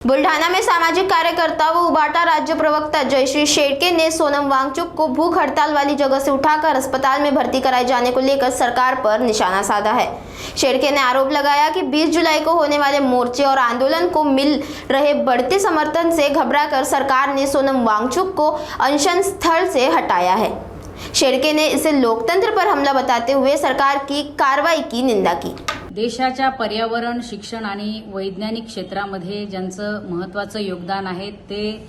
बुल्ढाना में सामाजिक कार्यकर्ता व उबाटा राज्य प्रवक्ता जयश्री शेड़के ने सोनम वांगचुक को भूख हड़ताल वाली जगह से उठाकर अस्पताल में भर्ती कराए जाने को लेकर सरकार पर निशाना साधा है। शेड़के ने आरोप लगाया कि 20 जुलाई को होने वाले मोर्चे और आंदोलन को मिल रहे बढ़ते समर्थन से घबराकर सरकार ने सोनम वांगचुक को अनशन स्थल से हटाया है। शेड़के ने इसे लोकतंत्र पर हमला बताते हुए सरकार की कार्रवाई की निंदा की। देशाच्या पर्यावरण, शिक्षण आणि वैज्ञानिक क्षेत्रामध्ये ज्यांचं महत्त्वाचं योगदान आहे ते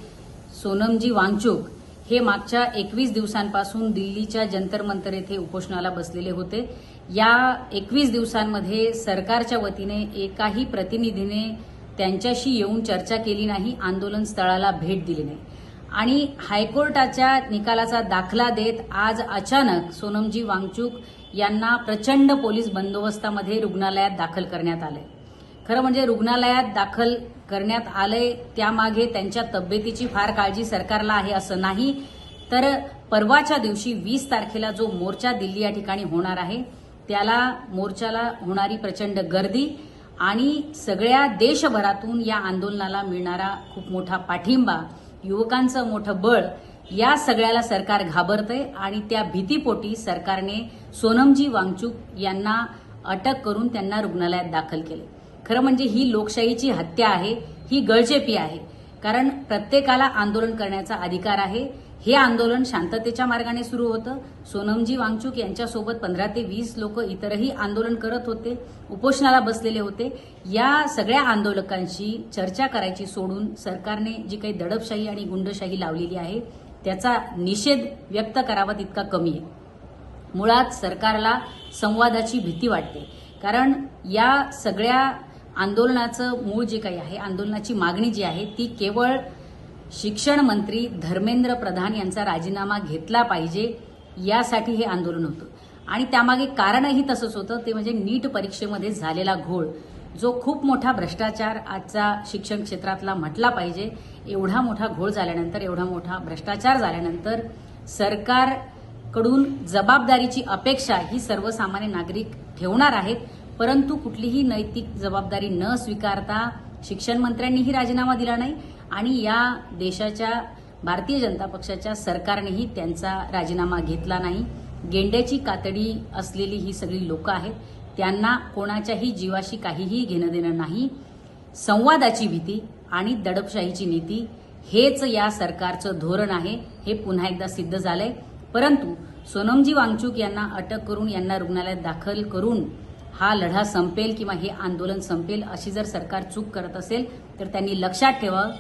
सोनमजी वांगचुक हे मागच्या 21 दिवसांपासून दिल्लीच्या जंतर मंतर येथे उपोषणाला बसलेले होते। या 21 दिवसांमध्ये सरकारच्या वतीने एकाही प्रतिनिधीने त्यांच्याशी येऊन चर्चा केली नाही, आंदोलन स्थळाला भेट दिली नाही आणि हायकोर्टाच्या निकालाचा दाखला देत आज अचानक सोनमजी वांगचुक यांना प्रचंड पोलीस बंदोबस्तामध्ये रुग्णालयात दाखल करण्यात आले। खरं म्हणजे रुग्णालयात दाखल करण्यात आले त्यामागे त्यांच्या तब्येतीची फार काळजी सरकारला आहे असं नाही, तर परवाच्या दिवशी 20 तारखेला जो मोर्चा दिल्ली या ठिकाणी होणार आहे त्याला मोर्चाला होणारी प्रचंड गर्दी आणि सगळ्या देशभरातून या आंदोलनाला मिळणारा खूप मोठा पाठिंबा, युवकांचं मोठं बळ, या सगळ्याला सरकार घाबरतंय आणि त्या भीतीपोटी सरकारने सोनमजी वांगचुक यांना अटक करून त्यांना रुग्णालयात दाखल केले। खरं म्हणजे ही लोकशाहीची हत्या आहे, ही गळचेपी आहे, कारण प्रत्येकाला आंदोलन करण्याचा अधिकार आहे। हे आंदोलन शांततेच्या मार्गाने सुरू होतं। सोनमजी वांगचुक यांच्यासोबत 15 ते 20 लोक इतरही आंदोलन करत होते, उपोषणाला बसलेले होते। या सगळ्या आंदोलकांशी चर्चा करायची सोडून सरकारने जी काही दडपशाही आणि गुंडशाही लावलेली आहे त्याचा निषेध व्यक्त करावा तितका कमी आहे। मुळात सरकारला संवादाची भीती वाटते, कारण या सगळ्या आंदोलनाचं मूळ जे काही आहे, आंदोलनाची मागणी जी आहे ती केवळ शिक्षण मंत्री धर्मेंद्र प्रधान यांचा राजीनामा घेतला पाहिजे यासाठी हे आंदोलन होतं आणि त्यामागे कारणही तसंच होतं, ते म्हणजे नीट परीक्षेमध्ये झालेला घोळ, जो खूप मोठा भ्रष्टाचार आजचा शिक्षण क्षेत्रातला म्हटला पाहिजे। एवढा मोठा घोळ झाल्यानंतर, एवढा मोठा भ्रष्टाचार झाल्यानंतर सरकारकडून जबाबदारीची अपेक्षा ही सर्वसामान्य नागरिक ठेवणार आहेत, परंतु कुठलीही नैतिक जबाबदारी न स्वीकारता शिक्षण मंत्र्यांनीही राजीनामा दिला नाही आणि या देशाच्या भारतीय जनता पक्षाच्या सरकारनेही त्यांचा राजीनामा घेतला नाही। गेंड्याची कातडी असलेली ही सगळी लोक आहेत, त्यांना कोणाच्याही जीवाशी काहीही घेणं देणं नाही। संवादाची भीती आणि दडपशाहीची नीती हेच या सरकारचं धोरण आहे, हे पुन्हा एकदा सिद्ध झालंय। परंतु सोनमजी वांगचुक यांना अटक करून यांना रुग्णालयात दाखल करून हा लढा संपेल किंवा हे आंदोलन संपेल अशी जर सरकार चूक करत असेल तर त्यांनी लक्षात ठेवावं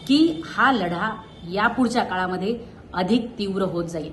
की हा लढा यापुढच्या काळामध्ये अधिक तीव्र होत जाईल।